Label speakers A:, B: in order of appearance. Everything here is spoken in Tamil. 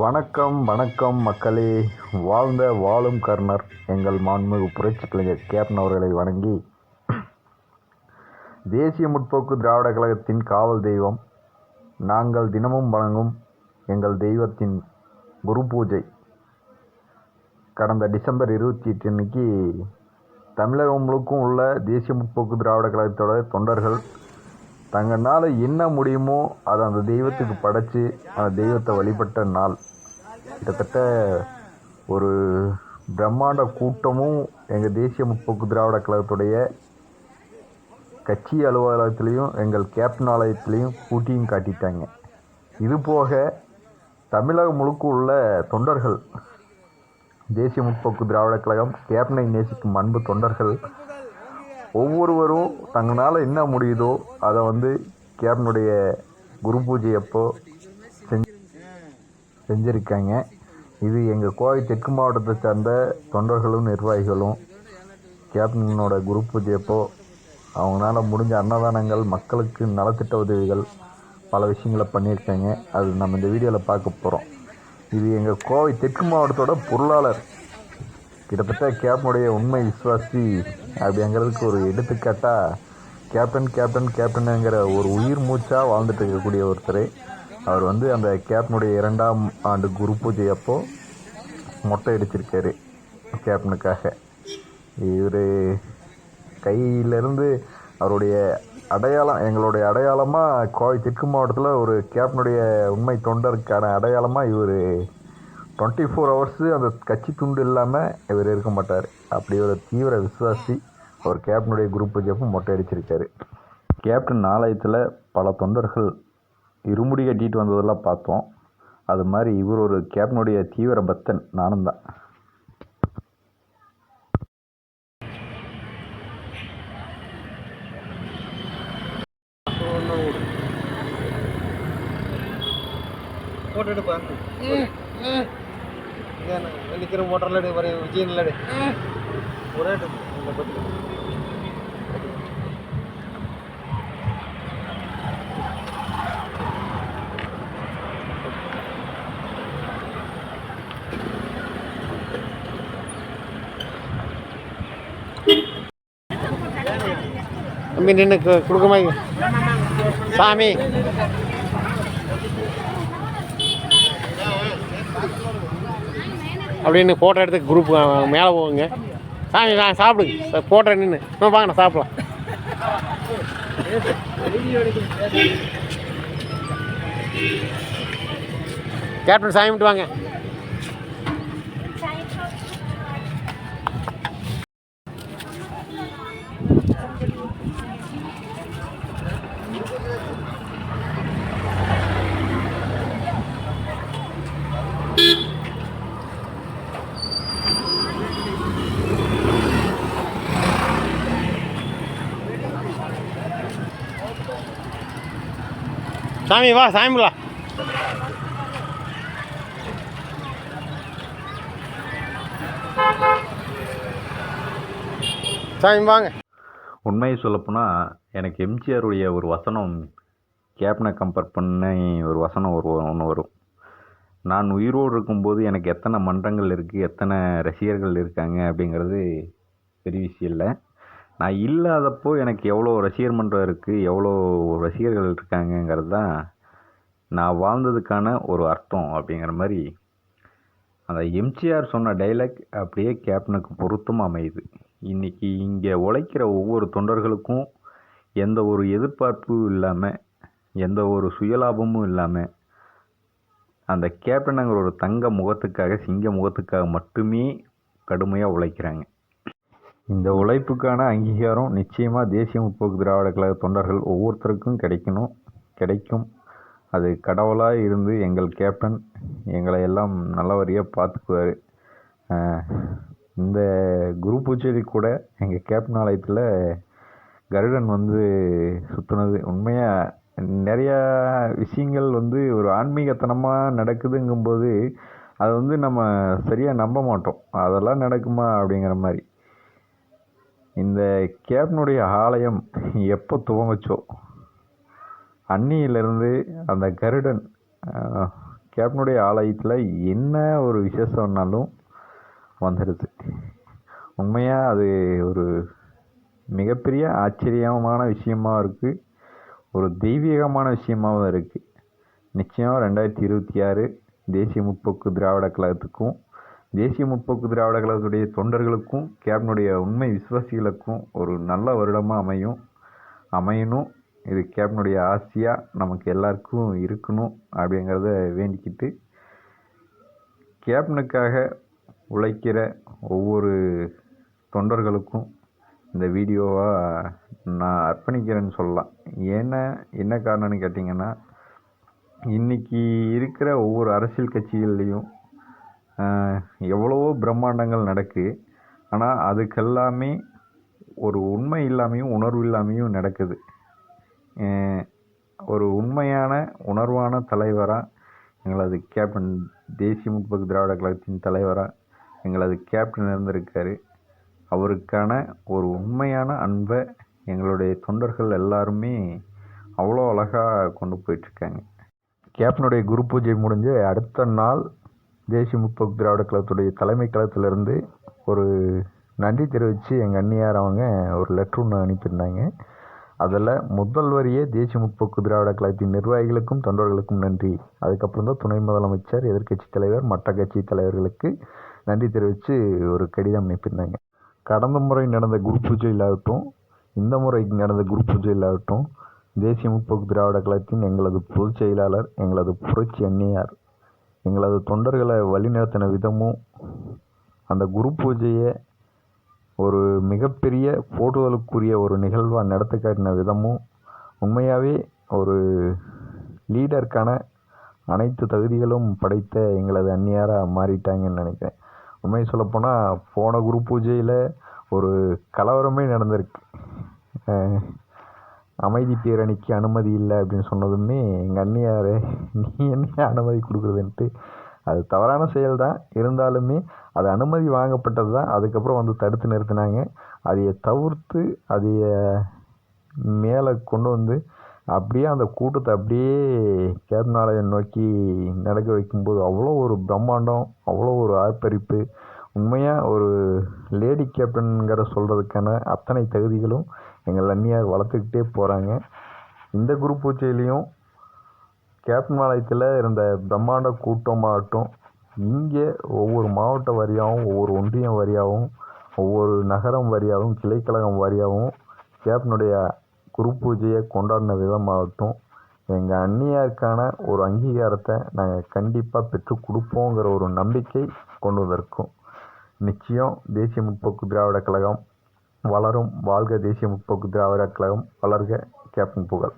A: வணக்கம் வணக்கம் மக்களே. வாழ்ந்த வாழும் கர்ணர் எங்கள் மாண்புமிகு புரட்சி கலைஞர் கேப்டன் அவர்களை வணங்கி, தேசிய முற்போக்கு திராவிட கழகத்தின் காவல் தெய்வம், நாங்கள் தினமும் வணங்கும் எங்கள் தெய்வத்தின் குரு பூஜை கடந்த டிசம்பர் 28 அன்னைக்கு தமிழகம் முழுக்கும் உள்ள தேசிய முற்போக்கு திராவிட கழகத்தோட தொண்டர்கள் தங்களால் என்ன முடியுமோ அதை அந்த தெய்வத்துக்கு படைச்சி அந்த தெய்வத்தை வழிபட்ட நாள். கிட்டத்தட்ட ஒரு பிரம்மாண்ட கூட்டமும் எங்கள் தேசிய முற்போக்கு திராவிட கழகத்துடைய கட்சி அலுவலகத்திலையும் எங்கள் கேப்டன் ஆலயத்திலையும் கூட்டியும் காட்டிட்டாங்க. இது போக தமிழகம் முழுக்க உள்ள தொண்டர்கள், தேசிய முற்போக்கு திராவிட கழகம் கேப்டனை நேசிக்கும் அன்பு தொண்டர்கள் ஒவ்வொருவரும் தங்களால் என்ன முடியுதோ அதை கேப்டனுடைய குரு பூஜை அப்போ செஞ்சுருக்காங்க. இது எங்கள் கோவை தெற்கு மாவட்டத்தை சார்ந்த தொண்டர்களும் நிர்வாகிகளும் கேப்டனோட குரு பூஜை அப்போ அவங்களால முடிஞ்ச அன்னதானங்கள், மக்களுக்கு நலத்திட்ட உதவிகள், பல விஷயங்களை பண்ணியிருக்காங்க. அது நம்ம இந்த வீடியோவில் பார்க்க போகிறோம். இது எங்கள் கோவை தெற்கு மாவட்டத்தோட பொருளாளர், கிட்டத்தட்ட கேப்டனுடைய உண்மை விசுவாசி அப்படிங்கிறதுக்கு ஒரு எடுத்துக்காட்டாக கேப்டன் கேப்டன் கேப்டனுங்கிற ஒரு உயிர் மூச்சாக வாழ்ந்துட்டு இருக்கக்கூடிய ஒருத்தர். அவர் அந்த கேப்டனுடைய 2ஆம் ஆண்டு குரு பூஜை அப்போ மொட்டை அடிச்சிருக்காரு கேப்டனுக்காக. இவர் கையிலேருந்து அவருடைய அடையாளம், எங்களுடைய அடையாளமாக கோவை தெற்கு மாவட்டத்தில் ஒரு கேப்டனுடைய உண்மை தொண்டருக்கான அடையாளமாக இவர் 24 ஹவர்ஸு அந்த கட்சி துண்டு இல்லாமல் இவர் இருக்க மாட்டார். அப்படி ஒரு தீவிர விசுவாசி. அவர் கேப்டனுடைய குரூப் பூஜைப்போ மொட்டை அடிச்சிருக்காரு. கேப்டன் ஆலயத்தில் பல தொண்டர்கள் இருமுடி கட்டிட்டு வந்ததெல்லாம் பார்த்தோம். அது மாதிரி இவர் ஒரு கேப்டனுடைய தீவிர பக்தன். நானும் தான்.
B: நிற்கிற மோட்டரில் வர விஜய் இல்லை ஒரே தம்பி நின்று கொடுக்குமா சாமி. அப்படின்னு ஃபோட்டோ எடுத்து குரூப் மேலே போகுங்க. சாமி நான் சாப்பிடுங்க, ஃபோட்டோ நின்று வாங்க நான் சாப்பிடலாம். கேப்டன் சாமி விட்டு வாங்க. சாமி வா, சாமிங்களா சாமி வாங்க.
A: உண்மையை சொல்லப்போனால் எனக்கு எம்ஜிஆருடைய ஒரு வசனம், கேப்டனை கம்பேர் பண்ணி ஒரு வசனம் ஒன்று வரும். நான் உயிரோடு இருக்கும்போது எனக்கு எத்தனை மன்றங்கள் இருக்குது, எத்தனை ரசிகர்கள் இருக்காங்க அப்படிங்கிறது பெரிய விஷயம் இல்லை. நான் இல்லாதப்போ எனக்கு எவ்வளோ ரசிகர் மன்றம் இருக்குது, எவ்வளோ ரசிகர்கள் இருக்காங்கங்கிறது தான் நான் வாழ்ந்ததுக்கான ஒரு அர்த்தம். அப்படிங்கிற மாதிரி அந்த எம்ஜிஆர் சொன்ன டைலாக் அப்படியே கேப்டனுக்கு பொருத்தமாக அமையுது. இன்றைக்கி இங்கே உழைக்கிற ஒவ்வொரு தொண்டர்களுக்கும் எந்த ஒரு எதிர்பார்ப்பும் இல்லாமல், எந்த ஒரு சுயலாபமும் இல்லாமல், அந்த கேப்டனுங்கிற ஒரு தங்க முகத்துக்காக, சிங்க முகத்துக்காக மட்டுமே கடுமையாக உழைக்கிறாங்க. இந்த உழைப்புக்கான அங்கீகாரம் நிச்சயமாக தேசிய முற்போக்கு திராவிட கழக தொண்டர்கள் ஒவ்வொருத்தருக்கும் கிடைக்கும். அது கடவுளாக இருந்து எங்கள் கேப்டன் எங்களை எல்லாம் நல்லவரியாக பார்த்துக்குவார். இந்த குரு பூஜைக்கு கூட எங்கள் கேப்டன் ஆலயத்தில் கருடன் சுற்றுனது உண்மையாக நிறையா விஷயங்கள் ஒரு ஆன்மீகத்தனமாக நடக்குதுங்கும்போது அது நம்ம சரியாக நம்ப மாட்டோம். அதெல்லாம் நடக்குமா அப்படிங்கிற மாதிரி. இந்த கேப்டனுடைய ஆலயம் எப்போ துவங்குச்சோ அன்னியிலிருந்து அந்த கருடன் கேப்டனுடைய ஆலயத்தில் என்ன ஒரு விசேஷம்னாலும் வந்துடுது. உண்மையாக அது ஒரு மிகப்பெரிய ஆச்சரியமான விஷயமாக இருக்குது, ஒரு தெய்வீகமான விஷயமாகவும் இருக்குது. நிச்சயம் 2026 தேசிய முற்போக்கு திராவிட கழகத்துக்கும் தேசிய முற்போக்கு திராவிட கழகத்துடைய தொண்டர்களுக்கும் கேப்டனுடைய உண்மை விசுவாசிகளுக்கும் ஒரு நல்ல வருடமாக அமையணும். இது கேப்டனுடைய ஆசையாக நமக்கு எல்லாருக்கும் இருக்கணும் அப்படிங்கிறத வேண்டிக்கிட்டு, கேப்டனுக்காக உழைக்கிற ஒவ்வொரு தொண்டர்களுக்கும் இந்த வீடியோவாக நான் அர்ப்பணிக்கிறேன்னு சொல்லலாம். என்ன காரணம்னு கேட்டிங்கன்னா, இன்றைக்கி இருக்கிற ஒவ்வொரு அரசியல் கட்சிகள்லேயும் எவ்வளவோ பிரம்மாண்டங்கள் நடக்குது. ஆனால் அதுக்கெல்லாமே ஒரு உண்மை இல்லாமையும் உணர்வு இல்லாமையும் நடக்குது. ஒரு உண்மையான உணர்வான தலைவராக எங்களது கேப்டன் தேசிய முற்போக்கு திராவிட கழகத்தின் தலைவராக எங்களது கேப்டன் இருந்திருக்காரு. அவருக்கான ஒரு உண்மையான அன்பை எங்களுடைய தொண்டர்கள் எல்லாருமே அவ்வளோ அழகாக கொண்டு போயிட்டுருக்காங்க. கேப்டனுடைய குரு பூஜை முடிஞ்சு அடுத்த நாள் தேசிய முற்போக்கு திராவிட கழகத்துடைய தலைமை கழகத்திலேருந்து ஒரு நன்றி தெரிவித்து எங்கள் அண்ணியார் அவங்க ஒரு லெட்ரு ஒன்று அனுப்பியிருந்தாங்க. அதில் முதல் வரியே தேசிய முற்போக்கு திராவிட கழகத்தின் நிர்வாகிகளுக்கும் தொண்டர்களுக்கும் நன்றி, அதுக்கப்புறம் தான் துணை முதலமைச்சர், எதிர்க்கட்சி தலைவர், மற்ற கட்சி தலைவர்களுக்கு நன்றி தெரிவித்து ஒரு கடிதம் அனுப்பியிருந்தாங்க. கடந்த முறை நடந்த குரு பூஜையிலாகட்டும், இந்த முறை நடந்த குரு பூஜையிலாகட்டும், தேசிய முற்போக்கு திராவிட கழகத்தின் எங்களது பொதுச் செயலாளர், எங்களது புரட்சி அண்ணியார் எங்களது தொண்டர்களை வழிநடத்தின விதமும், அந்த குரு பூஜையை ஒரு மிகப்பெரிய போற்றுதலுக்குரிய ஒரு நிகழ்வாக நடத்தி காட்டின விதமும் உண்மையாகவே ஒரு லீடருக்கான அனைத்து தகுதிகளும் படைத்த எங்களது அந்நியாராக மாறிட்டாங்கன்னு நினைக்கிறேன். உண்மையை சொல்லப்போனால் போன குரு பூஜையில் ஒரு கலவரமே நடந்திருக்கு. அமைதி பேரணிக்கு அனுமதி இல்லை அப்படின்னு சொன்னதுமே எங்கள் அண்ணியார் நீ என்ன அனுமதி கொடுக்குறதுன்ட்டு, அது தவறான செயல் தான், இருந்தாலுமே அது அனுமதி வாங்கப்பட்டது தான். அதுக்கப்புறம் வந்து தடுத்து நிறுத்தினாங்க. அதையை தவிர்த்து அதைய மேலே கொண்டு வந்து அப்படியே அந்த கூட்டத்தை அப்படியே கேப்டன் ஆலயம் நோக்கி நடக்க வைக்கும்போது அவ்வளோ ஒரு பிரம்மாண்டம், அவ்வளோ ஒரு ஆர்ப்பரிப்பு. உண்மையாக ஒரு லேடி கேப்டனுங்கிற சொல்கிறதுக்கான அத்தனை தகுதிகளும் எங்கள் அண்ணியார் வளர்த்துக்கிட்டே போகிறாங்க. இந்த குரு பூஜையிலையும் கேப்டன் ஆலயத்தில் இருந்த பிரம்மாண்ட கூட்டமாகட்டும், இங்கே ஒவ்வொரு மாவட்ட வாரியாகவும், ஒவ்வொரு ஒன்றியம் வாரியாகவும், ஒவ்வொரு நகரம் வாரியாகவும், கிளைக்கழகம் வாரியாகவும் கேப்டனுடைய குரு பூஜையை கொண்டாடின விதமாகட்டும், எங்கள் அண்ணியாருக்கான ஒரு அங்கீகாரத்தை நாங்கள் கண்டிப்பாக பெற்றுக் கொடுப்போங்கிற ஒரு நம்பிக்கை கொண்டு வந்திருக்கோம். நிச்சயம் தேசிய முற்போக்கு திராவிட கழகம் வளரும். வாழ்க தேசிய முற்போக்கு திராவிட கழகம், வளர்க கேப்டன் புகழ்.